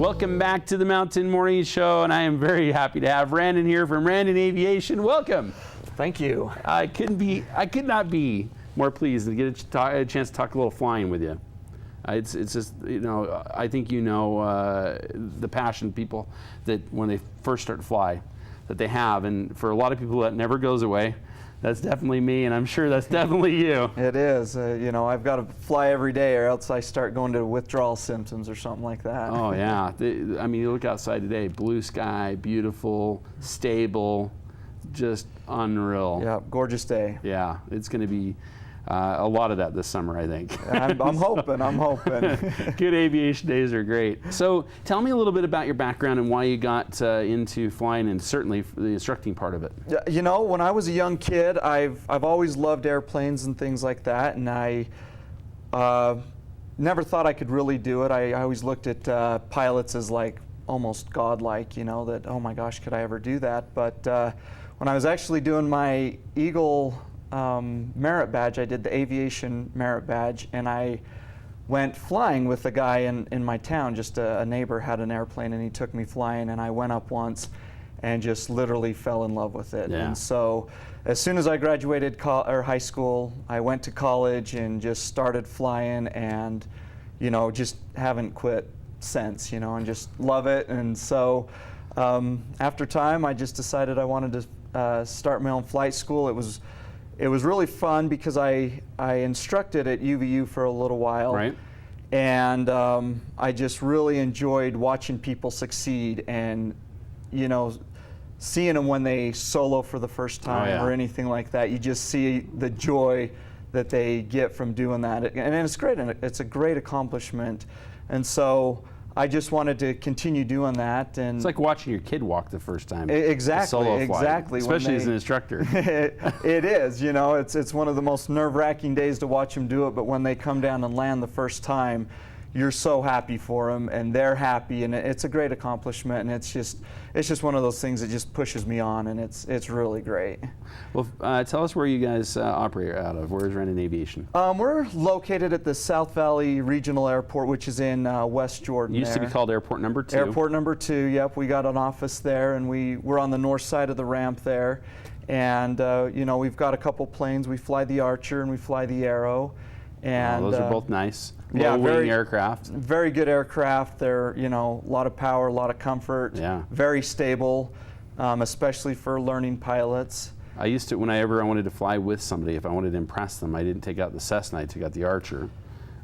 Welcome back to the Mountain Morning Show, and I am very happy to have Randon here from Randon Aviation. Welcome. Thank you. I could not be more pleased to get a chance to talk a little flying with you. It's just, you know, I think you know the passion people that when they first start to fly that they have, and for a lot of people that never goes away. That's definitely me, and I'm sure that's definitely you. It is. You know, I've got to fly every day, or else I start going to withdrawal symptoms or something like that. Oh yeah. I mean, you look outside today, blue sky, beautiful, stable, just unreal. Yeah, gorgeous day. Yeah, it's going to be a lot of that this summer, I think. I'm hoping. I'm hoping. Good aviation days are great. So tell me a little bit about your background and why you got into flying, and certainly the instructing part of it. You know, when I was a young kid, I've always loved airplanes and things like that, and I never thought I could really do it. I always looked at pilots as like almost godlike, you know, that, oh my gosh, could I ever do that? But when I was actually doing my Eagle merit badge, I did the aviation merit badge, and I went flying with a guy in my town. Just a neighbor had an airplane, and he took me flying, and I went up once and just literally fell in love with it. Yeah. And so as soon as I graduated high school, I went to college and just started flying, and you know, just haven't quit since, you know, and just love it. And so after time, I just decided I wanted to start my own flight school. It was really fun because I instructed at UVU for a little while, right? And I just really enjoyed watching people succeed, and you know, seeing them when they solo for the first time or anything like that. You just see the joy that they get from doing that, and it's great. And it's a great accomplishment, and so I just wanted to continue doing that. And it's like watching your kid walk the first time. Exactly, solo flight, exactly. Especially as an instructor. It is, you know, it's one of the most nerve-wracking days to watch them do it, but when they come down and land the first time, you're so happy for them, and they're happy, and it's a great accomplishment, and it's just one of those things that just pushes me on, and it's really great. Well, tell us where you guys operate out of. Where's Randon Aviation? We're located at the South Valley Regional Airport, which is in West Jordan. It used to be called Airport Number 2. Airport Number 2, yep. We got an office there, and we're on the north side of the ramp there. And you know, we've got a couple planes. We fly the Archer and we fly the Arrow. And those are both nice. Yeah, low-wing aircraft. Very good aircraft. They're, you know, a lot of power, a lot of comfort. Yeah. Very stable, especially for learning pilots. I used to, whenever I wanted to fly with somebody, if I wanted to impress them, I didn't take out the Cessna, I took out the Archer.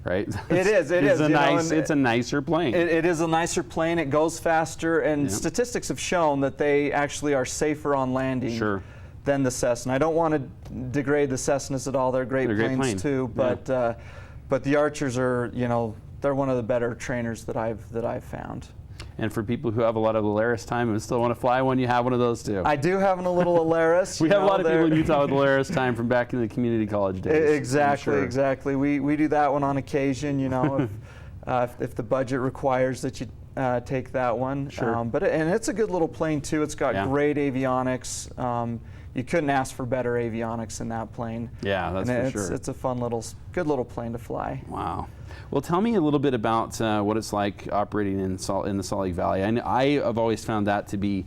Right? It's a nicer plane. It is a nicer plane. It goes faster, and statistics have shown that they actually are safer on landing than the Cessna. I don't want to degrade the Cessnas at all. They're great planes too, but the Archers are, you know, they're one of the better trainers that I've found. And for people who have a lot of Alaris time and still want to fly one, you have one of those too. I do have a little Alaris. We have a lot of people in Utah with Alaris time from back in the community college days. Exactly, exactly. We do that one on occasion, you know, if the budget requires that you take that one. Sure. And it's a good little plane too. It's got great avionics. You couldn't ask for better avionics in that plane. Yeah, that's for sure. It's a fun good little plane to fly. Wow. Well, tell me a little bit about what it's like operating in the Salt Lake Valley. I have always found that to be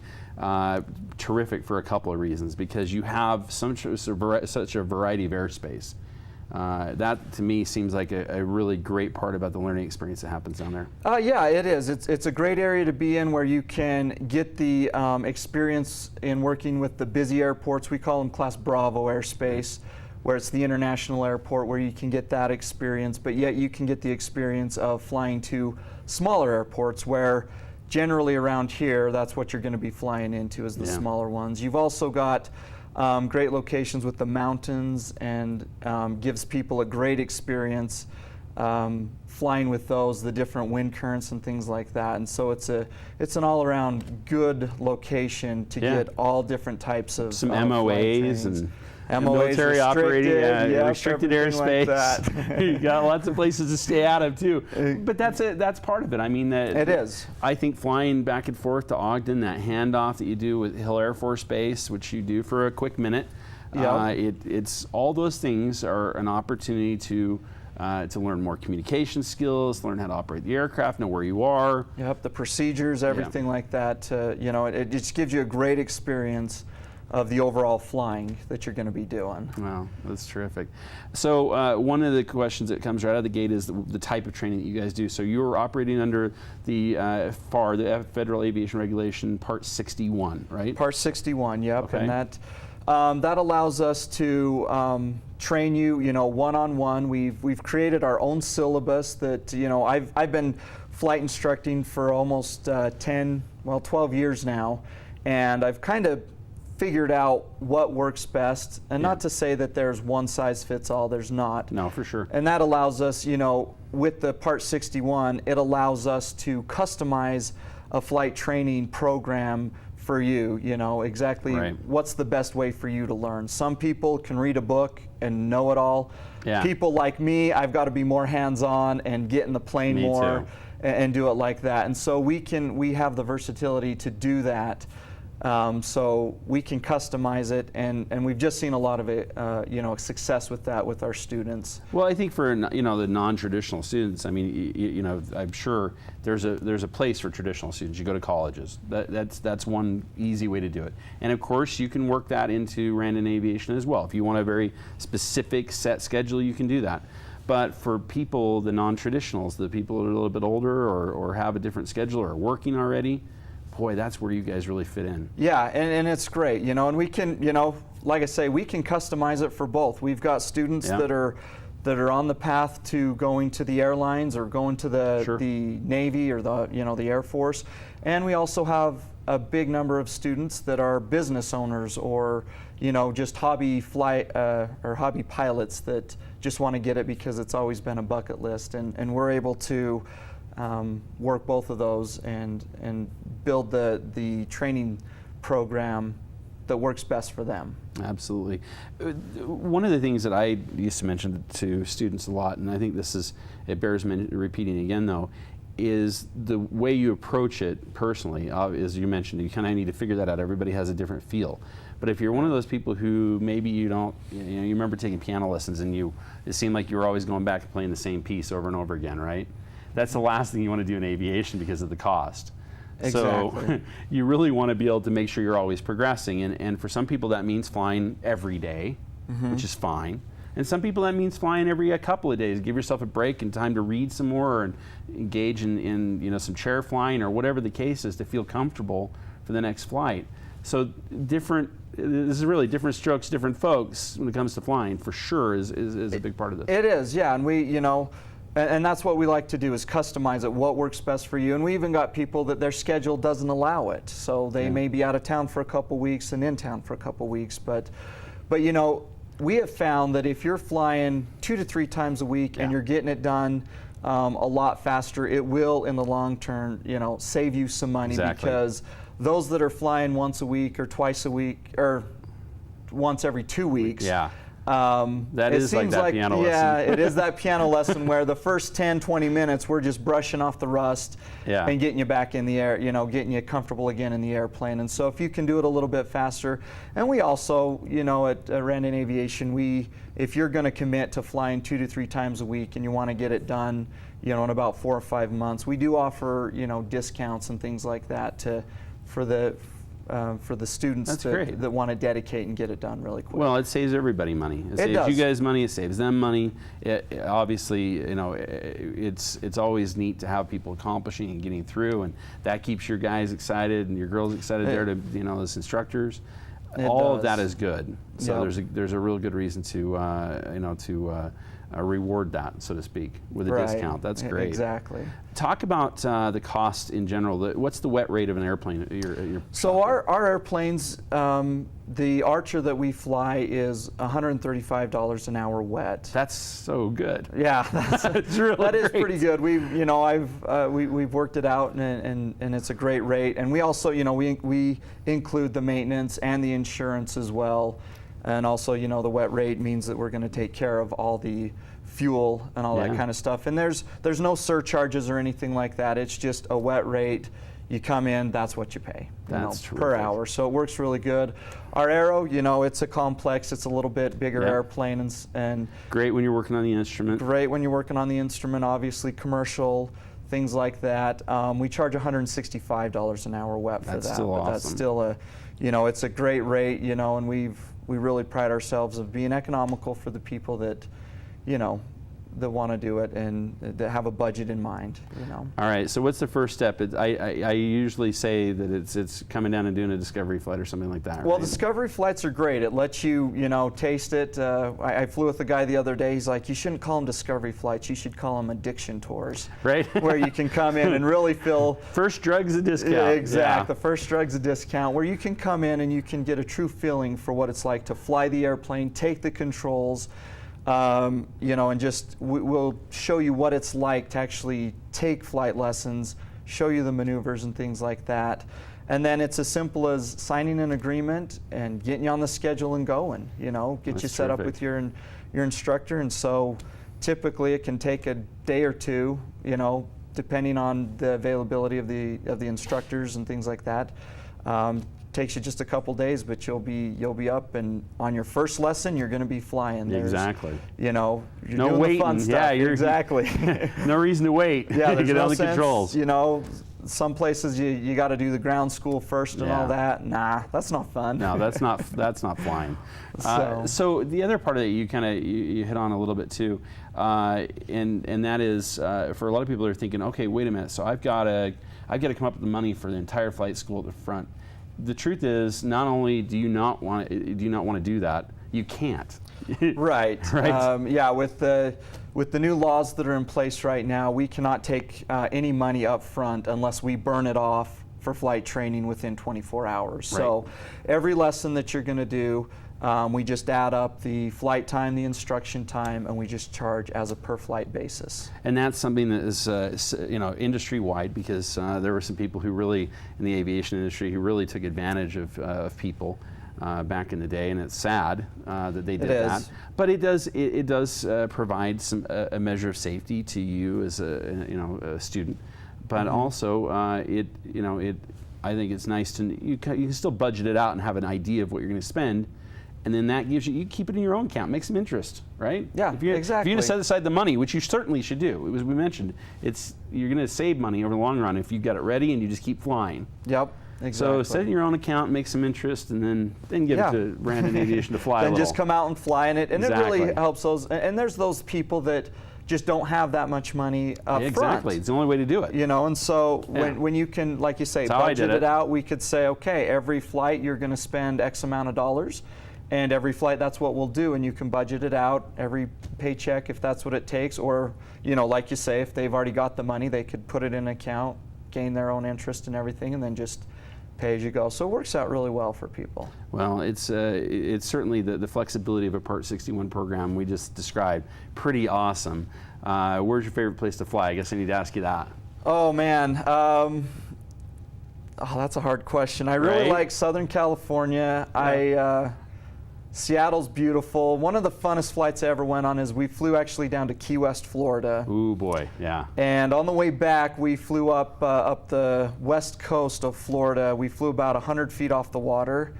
terrific for a couple of reasons, because you have such a variety of airspace. That to me seems like a really great part about the learning experience that happens down there. Yeah, it is. It's a great area to be in, where you can get the experience in working with the busy airports. We call them Class Bravo airspace, where it's the international airport, where you can get that experience, but yet you can get the experience of flying to smaller airports, where generally around here, that's what you're going to be flying into, is the smaller ones. You've also got great locations with the mountains, and gives people a great experience flying with those, the different wind currents and things like that. And so it's an all-around good location to get all different types of some MOAs and military operating, restricted airspace. Like You got lots of places to stay out of too. But that's part of it. I mean, it is. I think flying back and forth to Ogden, that handoff that you do with Hill Air Force Base, which you do for a quick minute, it's all those things are an opportunity to to learn more communication skills, learn how to operate the aircraft, know where you are. Yep, the procedures, everything like that. You know, it just gives you a great experience of the overall flying that you're going to be doing. Wow, that's terrific. So one of the questions that comes right out of the gate is the type of training that you guys do. So you're operating under the FAR, the Federal Aviation Regulation, Part 61, right? Part 61, yep. Okay. And that allows us to train you, you know, one-on-one. We've created our own syllabus that, you know, I've been flight instructing for almost 12 years now, and I've kind of figured out what works best, and not to say that there's one size fits all, there's not. No, for sure. And that allows us, you know, with the Part 61, it allows us to customize a flight training program for you, you know, exactly what's the best way for you to learn. Some people can read a book and know it all. Yeah. People like me, I've got to be more hands-on and get in the plane Me more too. and do it like that. And so we have the versatility to do that. So we can customize it, and we've just seen a lot of it, you know, success with that with our students. Well, I think for, you know, the non-traditional students, I mean, you know, I'm sure there's a place for traditional students. You go to colleges. That's one easy way to do it. And of course, you can work that into Randon Aviation as well. If you want a very specific set schedule, you can do that. But for people, the non-traditionals, the people that are a little bit older or have a different schedule or are working already, boy, that's where you guys really fit in. Yeah, and it's great, you know, and we can, you know, like I say, we can customize it for both. We've got students that are on the path to going to the airlines or going to the Navy or the, you know, the Air Force, and we also have a big number of students that are business owners or, you know, just hobby flight or hobby pilots that just want to get it because it's always been a bucket list, and we're able to work both of those and build the training program that works best for them. Absolutely. One of the things that I used to mention to students a lot, and I think it bears repeating again though, is the way you approach it personally. As you mentioned, you kind of need to figure that out. Everybody has a different feel. But if you're one of those people who maybe you don't, you know, you remember taking piano lessons and it seemed like you were always going back and playing the same piece over and over again, right? That's the last thing you want to do in aviation because of the cost. Exactly. So you really want to be able to make sure you're always progressing. And for some people that means flying every day, which is fine. And some people that means flying every couple of days. Give yourself a break and time to read some more and engage in you know, some chair flying or whatever the case is to feel comfortable for the next flight. So this is really different strokes, different folks when it comes to flying, for sure is a big part of this. It is, yeah, and we, you know, and that's what we like to do is customize it, what works best for you. And we even got people that their schedule doesn't allow it. So they may be out of town for a couple weeks and in town for a couple weeks. But you know, we have found that if you're flying 2 to 3 times a week and you're getting it done a lot faster, it will in the long term, you know, save you some money. Exactly. Because those that are flying once a week or twice a week or once every 2 weeks, that is like that piano lesson. Yeah, it is that piano lesson where the first 10, 20 minutes we're just brushing off the rust and getting you back in the air, you know, getting you comfortable again in the airplane. And so if you can do it a little bit faster, and we also, you know, at Randon Aviation, if you're going to commit to flying 2 to 3 times a week and you want to get it done, you know, in about 4 or 5 months, we do offer, you know, discounts and things like that for the students that want to dedicate and get it done really quick. Well, it saves everybody money. It saves you guys money. It saves them money. Obviously, you know, it's always neat to have people accomplishing and getting through, and that keeps your guys excited and your girls excited there to, you know, as instructors. All of that is good. So there's a real good reason to you know, to reward that, so to speak, with a discount. That's great. Exactly. Talk about the cost in general. What's the wet rate of an airplane? So our airplanes, the Archer that we fly is $135 an hour wet. That's so good. Yeah, that's really that is great. pretty good. You know, we've worked it out, and it's a great rate. And we also, you know, we include the maintenance and the insurance as well. And also, you know, the wet rate means that we're going to take care of all the fuel and all that kind of stuff. And there's no surcharges or anything like that. It's just a wet rate. You come in, that's what you pay, That's per hour. So it works really good. Our Aero, it's a complex, it's a little bit bigger airplane, and great when you're working on the instrument. Great when you're working on the instrument, obviously commercial, things like that. We charge $165 an hour wet for that. That's still awesome. That's still it's a great rate, and we really pride ourselves of being economical for the people that, that want to do it and that have a budget in mind. All right. So what's the first step? I usually say that it's coming down and doing a discovery flight or something like that. Well, right? discovery flights are great. It lets you, taste it. I flew with a guy the other day. He's like, you shouldn't call them discovery flights. You should call them addiction tours. Right. Where you can come in and really feel. First drug's a discount. Exactly. The first drug's a discount. Where you can come in and you can get a true feeling for what it's like to fly the airplane, take the controls. And just we'll show you what it's like to actually take flight lessons, show you the maneuvers and things like that. And then it's as simple as signing an agreement and getting you on the schedule and going, get you set up with your instructor. And so typically it can take a day or two, depending on the availability of the instructors and things like that. Takes you just a couple days, but you'll be up, and on your first lesson you're going to be flying. Exactly. You're no doing waiting. the fun stuff. Yeah, exactly. No reason to wait. Yeah, there's get no all the sense, controls. Some places you got to do the ground school first and all that. Nah, that's not fun. No, that's not flying. So the other part of it you hit on a little bit too, and that is for a lot of people who are thinking, okay, wait a minute, so I've got to come up with the money for the entire flight school at the front. The truth is, not only do you not want to do that, you can't. Right. Right. Yeah. With the new laws that are in place right now, we cannot take any money up front unless we burn it off for flight training within 24 hours. Right. So every lesson that you're going to do, we just add up the flight time, the instruction time, and we just charge as a per flight basis. And that's something that is industry wide, because there were some people who really in the aviation industry who really took advantage of people back in the day, and it's sad that they did that. But it does provide a measure of safety to you as a student. But also I think it's nice to you can still budget it out and have an idea of what you're going to spend. And then that gives you keep it in your own account, make some interest, right? Yeah, exactly. If you're going to set aside the money, which you certainly should do, we mentioned, you're going to save money over the long run if you've got it ready and you just keep flying. Yep, exactly. So set it in your own account, make some interest, and then give it to Randon Aviation to fly. Then just come out and fly in it, and exactly. It really helps those. And there's those people that just don't have that much money up front. Exactly, it's the only way to do it. And so when you can, like you say, budget it out, we could say, okay, every flight you're going to spend X amount of dollars. And every flight, that's what we'll do, and you can budget it out every paycheck if that's what it takes, or like you say, if they've already got the money, they could put it in an account, gain their own interest and everything, and then just pay as you go. So it works out really well for people. Well, it's certainly the flexibility of a Part 61 program we just described. Pretty awesome. Where's your favorite place to fly? I guess I need to ask you that. Oh man. That's a hard question. I really like Southern California. Yeah. Seattle's beautiful. One of the funnest flights I ever went on is we flew actually down to Key West, Florida. Ooh boy, yeah. And on the way back, we flew up the west coast of Florida. We flew about 100 feet off the water,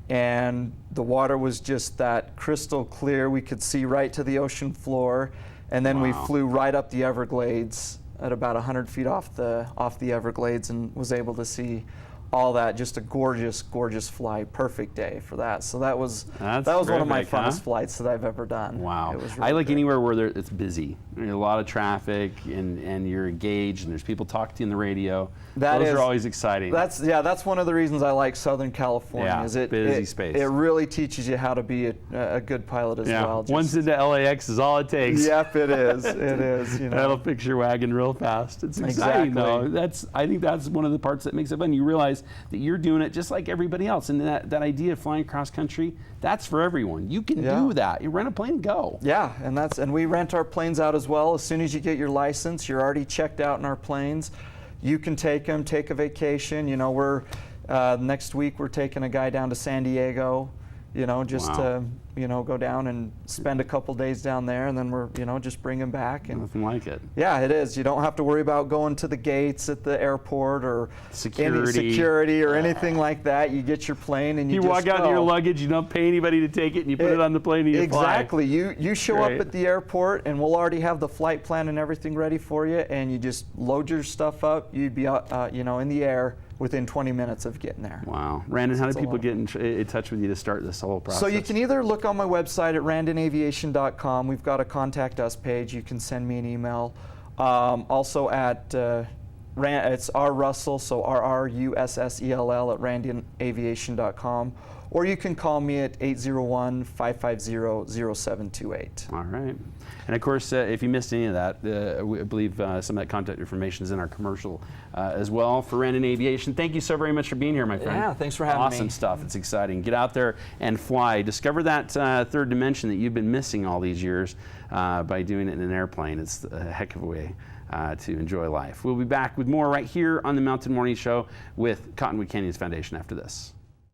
and the water was just that crystal clear. We could see right to the ocean floor, and then we flew right up the Everglades at about 100 feet off the Everglades, and was able to see all that. Just a gorgeous, gorgeous flight. Perfect day for that. So that was one of my funnest flights that I've ever done. Wow. It was really I like good. anywhere where it's busy. There's a lot of traffic, and you're engaged, and there's people talking to you on the radio. Those are always exciting. That's one of the reasons I like Southern California. Yeah, is busy space. It really teaches you how to be a good pilot as well. Once into LAX is all it takes. Yep, it is. It is. That'll fix your wagon real fast. It's exciting though. I think that's one of the parts that makes it fun. You realize that you're doing it just like everybody else, and that idea of flying cross country, that's for everyone. You can do that. You rent a plane and go. Yeah, and we rent our planes out as well. As soon as you get your license, you're already checked out in our planes. You can take them, take a vacation. We're next week we're taking a guy down to San Diego, just to go down and spend a couple days down there, and then we're, just bring them back. And nothing like it. yeah, it is. You don't have to worry about going to the gates at the airport or Security. any security or anything like that. You get your plane and you just walk out to your luggage, you don't pay anybody to take it, and you put it on the plane and you fly. Exactly. You show up at the airport, and we'll already have the flight plan and everything ready for you, and you just load your stuff up. You'd be in the air within 20 minutes of getting there. Wow. Randon, how do people get in touch with you to start this whole process? So you can either look on my website at randonaviation.com. We've got a contact us page. You can send me an email. Also at it's R Russell, so RRUSSELL at randonaviation.com. Or you can call me at 801-550-0728. All right. And of course, if you missed any of that, I believe some of that contact information is in our commercial as well for Randon Aviation. Thank you so very much for being here, my friend. Yeah, thanks for having me. Awesome stuff. It's exciting. Get out there and fly. Discover that third dimension that you've been missing all these years by doing it in an airplane. It's a heck of a way to enjoy life. We'll be back with more right here on the Mountain Morning Show with Cottonwood Canyons Foundation after this.